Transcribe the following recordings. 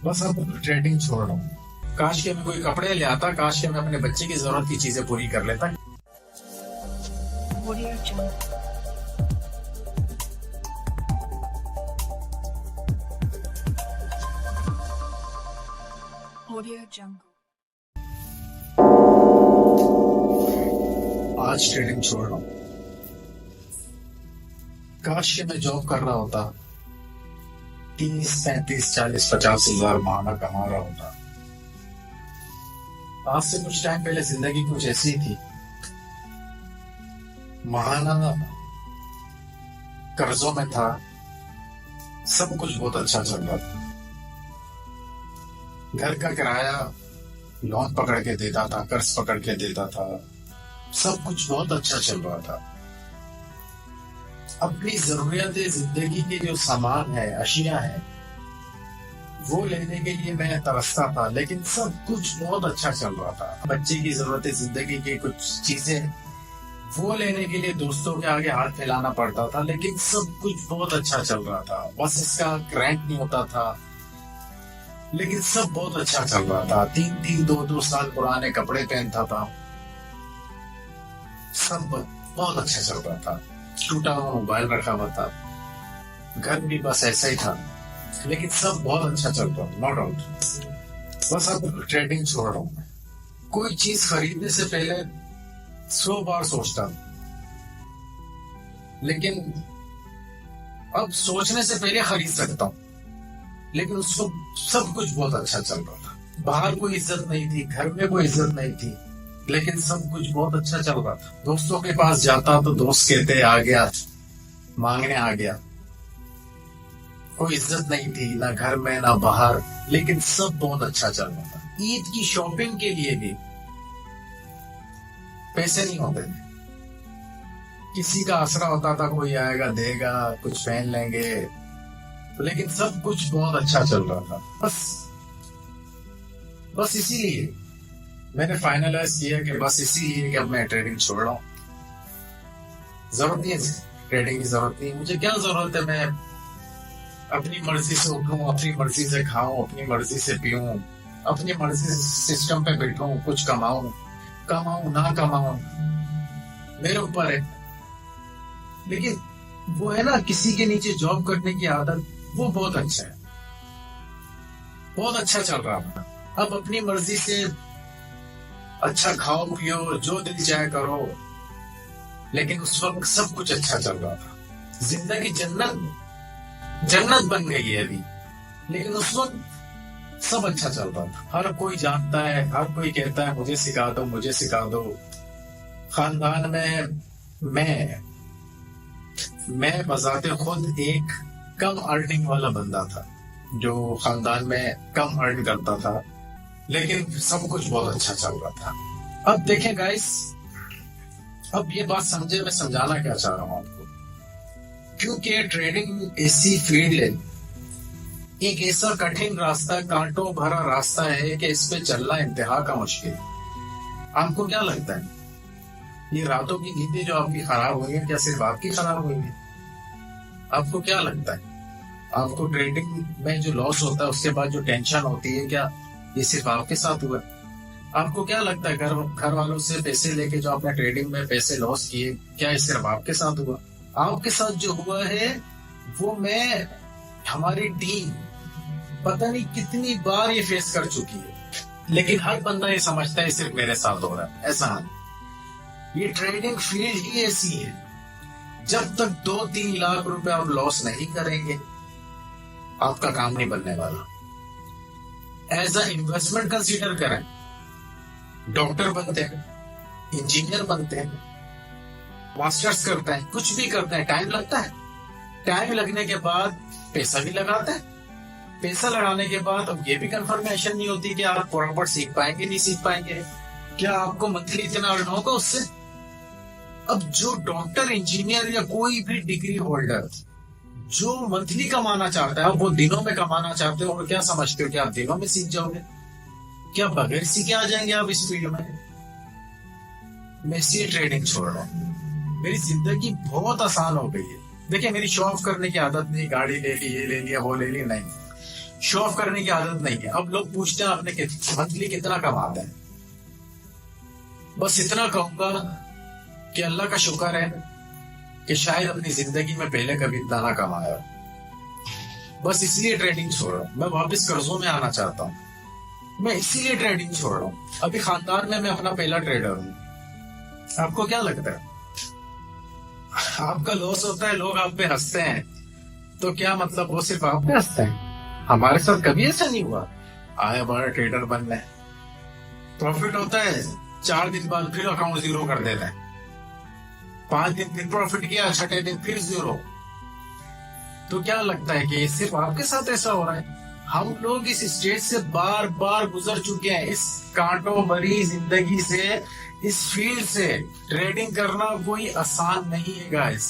बस अब ट्रेडिंग छोड़ रहा हूँ। काश के मैं कोई कपड़े ले आता, काश के मैं अपने बच्चे की जरूरत की चीजें पूरी कर लेता। Audio Jungle. Audio Jungle. आज ट्रेडिंग छोड़ रहा हूँ। काश के मैं जॉब कर रहा होता, 30, 35, 40, 50 हजार महीना कमा रहा होता। आज से कुछ टाइम पहले जिंदगी कुछ ऐसी थी, महाना कर्जों में था, सब कुछ बहुत अच्छा चल रहा था। घर का किराया लोन पकड़ के देता था, कर्ज पकड़ के देता था, सब कुछ बहुत अच्छा चल रहा था। अपनी जरूरियातें, जिंदगी के जो सामान है, अशिया है, वो लेने के लिए मैं तरसता था, लेकिन सब कुछ बहुत अच्छा चल रहा था। बच्चे की जरूरतें, जिंदगी की कुछ चीजें, वो लेने के लिए दोस्तों के आगे हाथ फैलाना पड़ता था, लेकिन सब कुछ बहुत अच्छा चल रहा था। बस इसका रेंट नहीं होता था, लेकिन सब बहुत अच्छा चल रहा था। 3-3, 2-2 साल पुराने कपड़े पहनता था, सब बहुत अच्छा चल रहा था। टूटा हुआ मोबाइल रखा हुआ था, घर भी बस ऐसा ही था, लेकिन सब बहुत अच्छा चल रहा था, नो डाउट। बस अब ट्रेडिंग छोड़ रहा हूँ। कोई चीज खरीदने से पहले 100 बार सोचता हूँ, लेकिन अब सोचने से पहले खरीद सकता हूँ। लेकिन उसको सब कुछ बहुत अच्छा चल रहा था। बाहर कोई इज्जत नहीं थी, घर में कोई इज्जत नहीं थी, लेकिन सब कुछ बहुत अच्छा चल रहा था। दोस्तों के पास जाता तो दोस्त कहते आ गया, मांगने आ गया। कोई इज्जत नहीं थी, ना घर में ना बाहर, लेकिन सब बहुत अच्छा चल रहा था। ईद की शॉपिंग के लिए भी पैसे नहीं होते थे, किसी का आसरा होता था, कोई आएगा देगा, कुछ पहन लेंगे, लेकिन सब कुछ बहुत अच्छा चल रहा था। बस इसीलिए मैंने फाइनलाइज किया कि बस इसीलिए कि अब मैं ट्रेडिंग छोड़ रहा हूँ। जरूरत नहीं है ट्रेडिंग की, जरूरत नहीं। मुझे क्या जरूरत है, मैं अपनी मर्जी से उठूं, अपनी मर्जी से खाऊं, अपनी मर्जी से पीऊं, अपनी मर्जी से सिस्टम पे बैठूं, कुछ कमाऊं ना कमाऊं, मेरे ऊपर है। लेकिन वो है ना, किसी के नीचे जॉब करने की आदत, वो बहुत अच्छा है, बहुत अच्छा चल रहा है। अब अपनी मर्जी से अच्छा खाओ पियो, जो दिल चाहे करो, लेकिन उस वक्त सब कुछ अच्छा चल रहा था। जिंदगी जन्नत बन गई है अभी, लेकिन उस वक्त सब अच्छा चल रहा था। हर कोई जानता है, हर कोई कहता है मुझे सिखा दो, मुझे सिखा दो। खानदान में मैं बजाते खुद एक कम अर्निंग वाला बंदा था, जो खानदान में कम अर्न करता था, लेकिन सब कुछ बहुत अच्छा चल रहा था। अब देखें गाइस, अब ये बात समझे, मैं समझाना क्या चाह रहा हूं आपको। क्योंकि ट्रेडिंग ऐसी फील्ड है, एक ऐसा कठिन रास्ता, कांटों भरा रास्ता है कि इस पे चलना इंतहा का मुश्किल है। आपको क्या लगता है, ये रातों की नींदें जो आपकी खराब हुई है, क्या सिर्फ आपकी खराब हुई है? आपको क्या लगता है, आपको ट्रेडिंग में जो लॉस होता है उसके बाद जो टेंशन होती है, क्या ये सिर्फ आपके साथ हुआ? आपको क्या लगता है, घर वालों से पैसे लेके जो आपने ट्रेडिंग में पैसे लॉस किए, क्या ये सिर्फ आपके साथ हुआ? आपके साथ जो हुआ है वो हमारी टीम पता नहीं कितनी बार ये फेस कर चुकी है, लेकिन हर बंदा ये समझता है सिर्फ मेरे साथ हो रहा है। ऐसा नहीं, ये ट्रेडिंग फील्ड ही ऐसी है, जब तक 2-3 लाख रुपए आप लॉस नहीं करेंगे, आपका काम नहीं बनने वाला। एज अ इन्वेस्टमेंट कंसीडर करें। डॉक्टर बनते हैं, इंजीनियर बनते हैं, मास्टर्स करते हैं, कुछ भी करते हैं, टाइम लगता है। टाइम लगने के बाद पैसा भी लगाते हैं। पैसा लगाने के बाद अब ये भी कंफर्मेशन नहीं होती कि आप प्रॉपर सीख पाएंगे, नहीं सीख पाएंगे, क्या आपको मंथली इतना अर्न होगा उससे। अब जो डॉक्टर, इंजीनियर या कोई भी डिग्री होल्डर जो मंथली कमाना चाहता है, वो दिनों में कमाना चाहते हो, और क्या समझते हो कि आप दिनों में सीख जाओगे? क्या बगैर सीखे आ जाएंगे आप इस फील्ड में? मैं इसलिए ट्रेडिंग छोड़ रहा हूँ। मेरी जिंदगी बहुत आसान हो गई है। देखिए, मेरी शो ऑफ करने की आदत नहीं, गाड़ी ले ली, ये ले लिया, वो ले लिया, नहीं। शो ऑफ करने की आदत नहीं है। अब लोग पूछते हैं आपने मंथली कितना कमाते हैं। बस इतना कहूंगा कि अल्लाह का शुक्र है कि शायद अपनी जिंदगी में पहले कभी इतना ना कमाया। बस इसलिए ट्रेडिंग छोड़ रहा हूं। मैं वापस कर्जों में आना चाहता हूं। मैं इसीलिए ट्रेडिंग छोड़ रहा हूं। अभी खानदान में मैं अपना पहला ट्रेडर हूं। आपको क्या लगता है? आपका लॉस होता है, लोग आप पे हंसते हैं, तो क्या मतलब वो सिर्फ आप पे हंसते हैं? हमारे साथ कभी ऐसा नहीं हुआ। आए बड़ा ट्रेडर बनना है, प्रॉफिट होता है, 4 दिन बाद फिर अकाउंट जीरो कर देता है। 5 दिन फिर प्रॉफिट किया, 6ठे दिन फिर जीरो। तो क्या लगता है कि सिर्फ आपके साथ ऐसा हो रहा है? हम लोग इस स्टेज से बार बार गुजर चुके हैं, इस कांटों भरी जिंदगी से, इस फील्ड से। ट्रेडिंग करना कोई आसान नहीं है गाइस।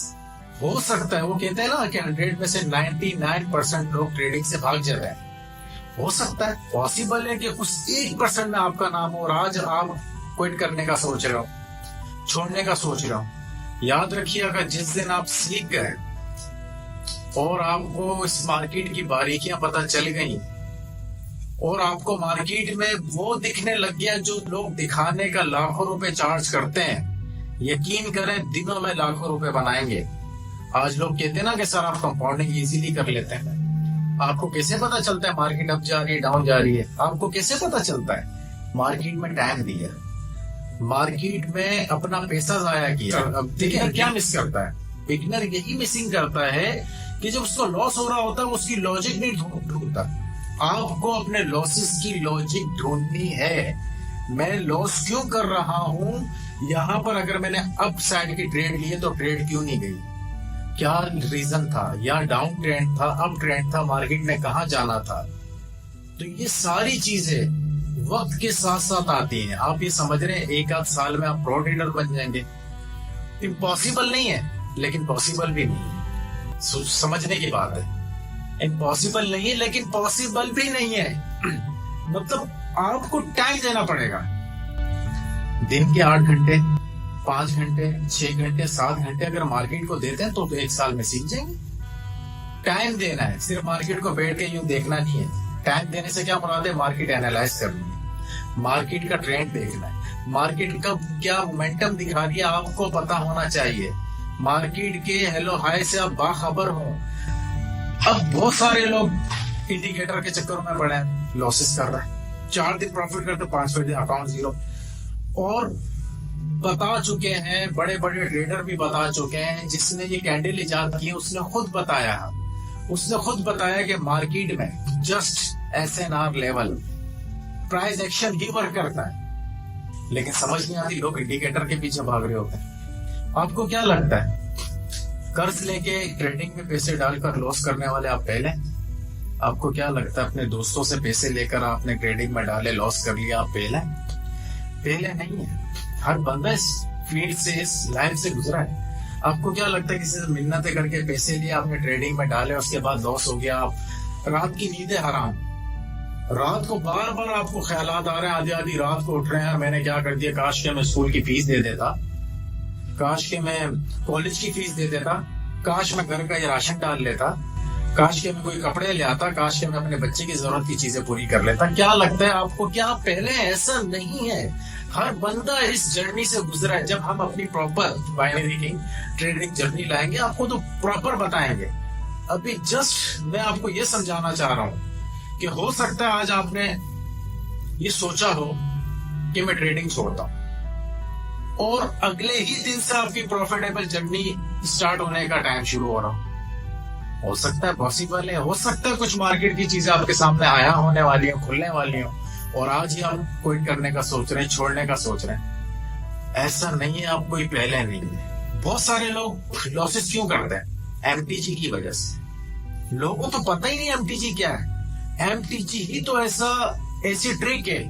हो सकता है, वो कहते हैं ना कि 100 में से 99% लोग ट्रेडिंग से भाग जाते हैं। हो सकता है, पॉसिबल है कि उस 1% में आपका नाम हो और आज आप क्विट करने का सोच रहे हो, छोड़ने का सोच रहे हो। याद रखिएगा, जिस दिन आप सीख गए और आपको इस मार्केट की बारीकियां पता चल गई और आपको मार्केट में वो दिखने लग गया जो लोग दिखाने का लाखों रुपए चार्ज करते हैं, यकीन करें दिनों में लाखों रुपए बनाएंगे। आज लोग कहते हैं ना कि सर आप कंपाउंडिंग इजीली कर लेते हैं। आपको कैसे पता चलता है मार्केट अप जा रही है, डाउन जा रही है? आपको कैसे पता चलता है? मार्केट में टाइम दिया, मार्केट में अपना पैसा जाया किया। अब देखिए क्या मिस करता है बिगिनर, यही मिसिंग करता है कि जब उसको लॉस हो रहा होता है उसकी लॉजिक नहीं ढूंढता। आपको अपने लॉसेस की लॉजिक ढूंढनी है। मैं लॉस क्यों कर रहा हूं? यहाँ पर अगर मैंने अप साइड की ट्रेड ली है तो ट्रेड क्यों नहीं गई? क्या रीजन था? या डाउन ट्रेंड था, अप ट्रेंड था, मार्केट ने कहा जाना था? तो ये सारी चीजें वक्त के साथ साथ आती हैं। आप ये समझ रहे हैं 1 आध साल में आप प्रो ट्रेडर बन जाएंगे? इम्पॉसिबल नहीं है, लेकिन पॉसिबल भी नहीं है। समझने की बात है, इम्पॉसिबल नहीं है लेकिन पॉसिबल भी नहीं है। मतलब आपको टाइम देना पड़ेगा। दिन के 8 घंटे, 5 घंटे, 6 घंटे, 7 घंटे अगर मार्केट को देते हैं तो 1 साल में सीख जाएंगे। टाइम देना है, सिर्फ मार्केट को बैठ के यूं देखना नहीं है। टाइम देने से क्या मुराद है? मार्केट एनालाइज करनी है, मार्केट का ट्रेंड देखना है, मार्केट का क्या मोमेंटम दिखा रही है आपको पता होना चाहिए। मार्केट के हेलो हाय से आप बाखबर हो। अब बहुत सारे लोग इंडिकेटर के चक्कर में पड़े हैं, लॉसेस कर रहे हैं, 4 दिन प्रॉफिट करते, 5वें दिन अकाउंट जीरो। और बता चुके हैं, बड़े बड़े ट्रेडर भी बता चुके हैं, जिसने ये कैंडल इजाद की है उसने खुद बताया कि मार्केट में just SNR level price action ही वर्क करता है। लेकिन समझ नहीं आती, लोग इंडिकेटर के पीछे भाग रहे होते हैं। आपको क्या लगता है? कर्ज लेके ट्रेडिंग में पैसे डालकर लॉस करने वाले आप पहले? आपको क्या लगता है अपने दोस्तों से पैसे लेकर आपने ट्रेडिंग में डाले, लॉस कर लिया, आप पहले नहीं है। हर बंदा इस फील्ड से, इस लाइन से गुजरा है। आपको क्या लगता है किसी से मिन्नतें करके पैसे लिए आपने ट्रेडिंग में डाले, उसके बाद लॉस हो गया, आप रात की नींदें हराम, रात को बार बार आपको ख्यालात आ रहे हैं, आधी आधी रात को उठ रहे हैं, मैंने क्या कर दिया, काश के मैं स्कूल की फीस दे देता, काश के मैं कॉलेज की फीस दे देता, काश मैं घर का ये राशन डाल लेता, काश के मैं कोई कपड़े ले आता, काश के मैं अपने बच्चे की जरूरत की चीजें पूरी कर लेता। क्या लगता है आपको? क्या पहले ऐसा नहीं है? हर बंदा इस जर्नी से गुजरा है। जब हम अपनी प्रॉपर बाइनरी की ट्रेडिंग जर्नी लाएंगे आपको तो प्रॉपर बताएंगे। अभी जस्ट मैं आपको ये समझाना चाह रहा हूं कि हो सकता है आज आपने ये सोचा हो कि मैं ट्रेडिंग छोड़ता हूं और अगले ही दिन से आपकी प्रॉफिटेबल जर्नी स्टार्ट होने का टाइम शुरू हो रहा हो सकता है, पॉसिबल है। हो सकता है कुछ मार्केट की चीजें आपके सामने आया होने वाली हो, खुलने वाली हो और आज ही आप क्विट करने का सोच रहे हैं, छोड़ने का सोच रहे हैं। ऐसा नहीं है, आप कोई पहले नहीं है। बहुत सारे लोग लॉसेस क्यों करते हैं? MTG की वजह से। लोगों को तो पता ही नहीं MTG क्या है। MTG ही तो ऐसी ट्रिक है।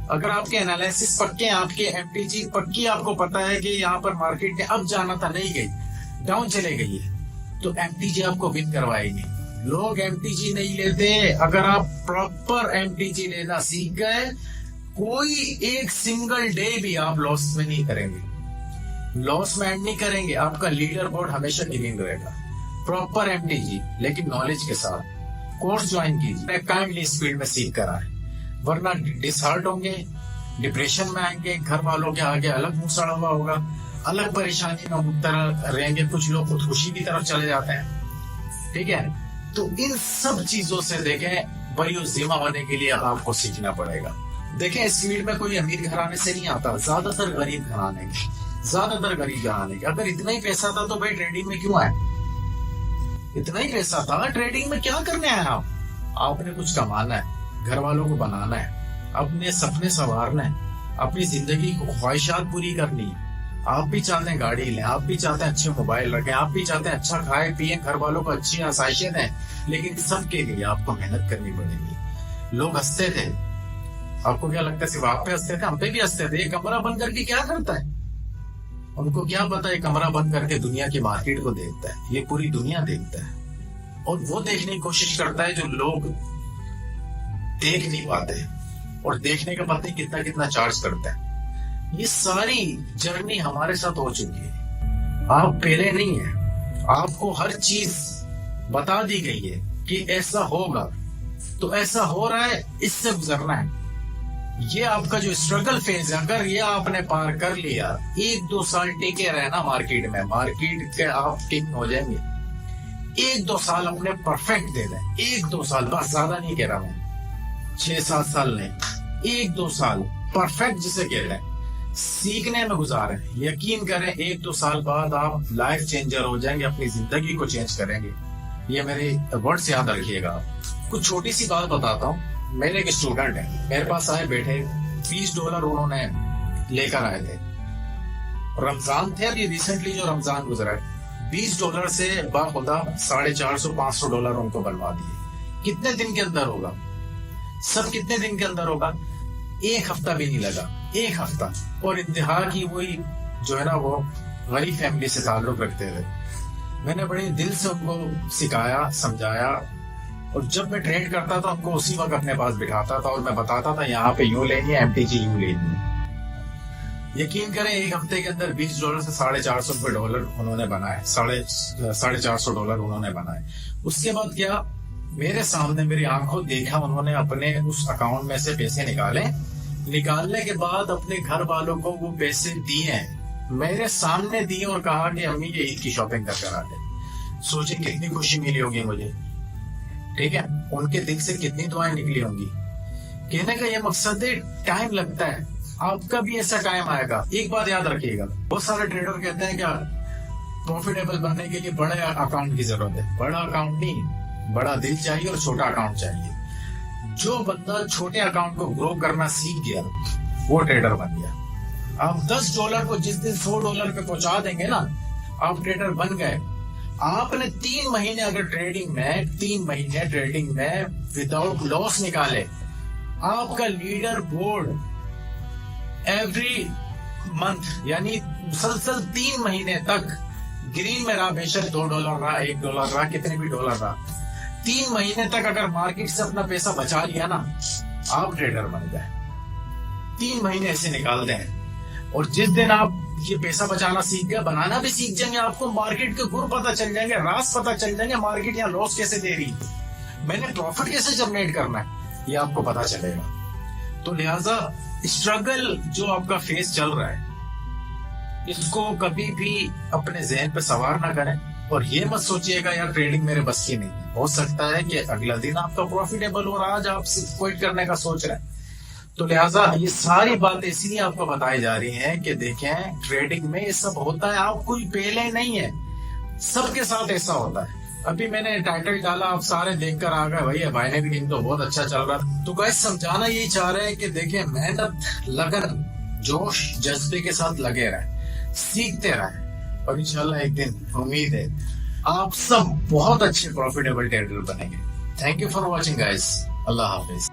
अगर आपके एनालिसिस पक्के हैं, आपके MTG पक्की, आपको पता है कि यहाँ पर मार्केट ने अब जाना था, नहीं गई, डाउन चले गई है, तो MTG आपको विन करवाएगी। लोग MTG नहीं लेते। अगर आप प्रॉपर MTG लेना सीख गए, कोई एक सिंगल डे भी आप लॉस में नहीं करेंगे, लॉस में एंड नहीं करेंगे। आपका लीडर बोर्ड हमेशा ग्रीन रहेगा। प्रॉपर MTG, लेकिन नॉलेज के साथ। कोर्स ज्वाइन कीजिए, काइंडली स्पीड में सीख कर आए, वरना डिसहार्ट होंगे, डिप्रेशन में आएंगे, घर वालों के आगे अलग मुंह सड़ा हुआ होगा, अलग परेशानी में मुब्तला रहेंगे, कुछ लोग खुदकुशी की तरफ चले जाते हैं। ठीक है, तो इन सब चीजों से देखें बरियोजिमा होने के लिए आपको सीखना पड़ेगा। देखें इस फील्ड में कोई अमीर घराने से नहीं आता, ज्यादातर गरीब घराने के, ज्यादातर गरीब घराने के। अगर इतना ही पैसा था तो भाई ट्रेडिंग में क्यों आए? इतना ही पैसा था, ट्रेडिंग में क्या करने आए आप? आपने कुछ कमाना है, घर वालों को बनाना है, अपने सपने संवारना है, अपनी जिंदगी को ख्वाहिशात पूरी करनी है। आप भी चाहते हैं गाड़ी लें, आप भी चाहते हैं अच्छे मोबाइल रखें, आप भी चाहते हैं अच्छा खाए पिए, घर वालों को अच्छी आसाइशें दें, लेकिन सबके लिए आपको मेहनत करनी पड़ेगी। लोग हंसते थे, आपको क्या लगता है सिर्फ आप पे हंसते थे? हम पे भी हंसते थे। ये कमरा बंद करके क्या करता है? उनको क्या पता है कमरा बंद करके दुनिया की मार्केट को देखता है, ये पूरी दुनिया देखता है, और वो देखने की कोशिश करता है जो लोग देख नहीं पाते, और देखने का पता नहीं कितना कितना चार्ज करता है। ये सारी जर्नी हमारे साथ हो चुकी है, आप पहले नहीं है, आपको हर चीज बता दी गई है कि ऐसा होगा, तो ऐसा हो रहा है, इससे गुजरना है। ये आपका जो स्ट्रगल फेज है, अगर ये आपने पार कर लिया, 1-2 साल टिके रहना मार्केट में, मार्केट के आप किंग हो जाएंगे। 1-2 साल अपने परफेक्ट दे दें, 1-2 साल, बस ज्यादा नहीं कह रहा मैं, 6-7 साल नहीं, 1-2 साल परफेक्ट जिसे कहते हैं, सीखने में गुजारें। यकीन करें 1-2 साल बाद आप लाइफ चेंजर हो जाएंगे, अपनी जिंदगी को चेंज करेंगे। ये मेरे वर्ड्स याद रखिएगा। कुछ छोटी सी बात बताता हूँ। मेरे एक स्टूडेंट है, मेरे पास आए बैठे, $20 उन्होंने लेकर आए थे। रमजान थे, अभी रिसेंटली जो रमजान गुजरा है, $20 से बाखुदा $450-500 उनको बनवा दिए। कितने दिन के अंदर होगा? सब कितने दिन के अंदर होगा? 1 हफ्ता भी नहीं लगा, 1 हफ्ता। और इंतहा की वही जो है ना, वो गरीब फैमिली से ताल्लुक रखते थे। मैंने बड़े दिल से उनको सिखाया, समझाया, और जब मैं ट्रेड करता था उनको उसी वक्त अपने पास बिठाता था और मैं बताता था यहाँ पे यूं लेनी है, MTG यूं लेनी है। यकीन करें 1 हफ्ते के अंदर $20 से $450 उन्होंने बनाए, $450 उन्होंने बनाए। उसके बाद क्या, मेरे सामने मेरी आंखों देखा, उन्होंने अपने उस अकाउंट में से पैसे निकालने के बाद अपने घर वालों को वो पैसे दिए, मेरे सामने दिए, और कहा कि अम्मी ये ईद की शॉपिंग कर आते। सोचे कितनी खुशी मिली होगी मुझे। ठीक है, उनके दिल से कितनी दुआएं निकली होंगी। कहने का ये मकसद है, टाइम लगता है, आपका भी ऐसा टाइम आएगा। एक बात याद रखिएगा, बहुत सारे ट्रेडर कहते हैं क्या प्रॉफिटेबल बनने के लिए बड़े अकाउंट की जरूरत है। बड़ा अकाउंट नहीं, बड़ा दिल चाहिए और छोटा अकाउंट चाहिए। जो बंदा छोटे अकाउंट को ग्रो करना सीख गया, वो ट्रेडर बन गया। आप $10 को जिस दिन $100 पे पहुंचा देंगे ना, आप ट्रेडर बन गए। आपने 3 महीने अगर ट्रेडिंग में विदाउट लॉस निकाले, आपका लीडर बोर्ड एवरी मंथ यानी मुसलसल 3 महीने तक ग्रीन में रहा, बेशक $2 रहा, $1 रहा, कितने भी डॉलर रहा, 3 महीने तक अगर मार्केट से अपना पैसा बचा लिया ना, आप ट्रेडर बन गए। 3 महीने ऐसे निकाल दें, और जिस दिन आप ये पैसा बचाना सीख गए, बनाना भी सीख जाएंगे, आपको मार्केट के गुर पता चल जाएंगे, राज पता चल जाएंगे, मार्केट यहाँ लॉस कैसे दे रही है, मैंने प्रॉफिट कैसे जनरेट करना है, ये आपको पता चलेगा। तो लिहाजा स्ट्रगल जो आपका फेस चल रहा है, इसको कभी भी अपने जहन पे सवार ना करें, और ये मत सोचिएगा यार ट्रेडिंग मेरे बस की नहीं। हो सकता है कि अगला दिन आपका प्रॉफिटेबल हो, आज आप क्विट करने का सोच रहे हैं। तो लिहाजा ये सारी बातें इसलिए आपको बताई जा रही हैं कि देखें ट्रेडिंग में ये सब होता है, आप कोई पहले नहीं है, सबके साथ ऐसा होता है। अभी मैंने टाइटल डाला, आप सारे देखकर आ गए भैया बाइनरी दिन तो बहुत अच्छा चल रहा। तो गाइस समझाना यही चाह रहे हैं कि देखें मेहनत, लगन, जोश, जज्बे के साथ लगे रहें, सीखते रहें, और इंशाल्लाह एक दिन उम्मीद है आप सब बहुत अच्छे प्रॉफिटेबल ट्रेडर बनेंगे। Thank you for watching guys, Allah Hafiz.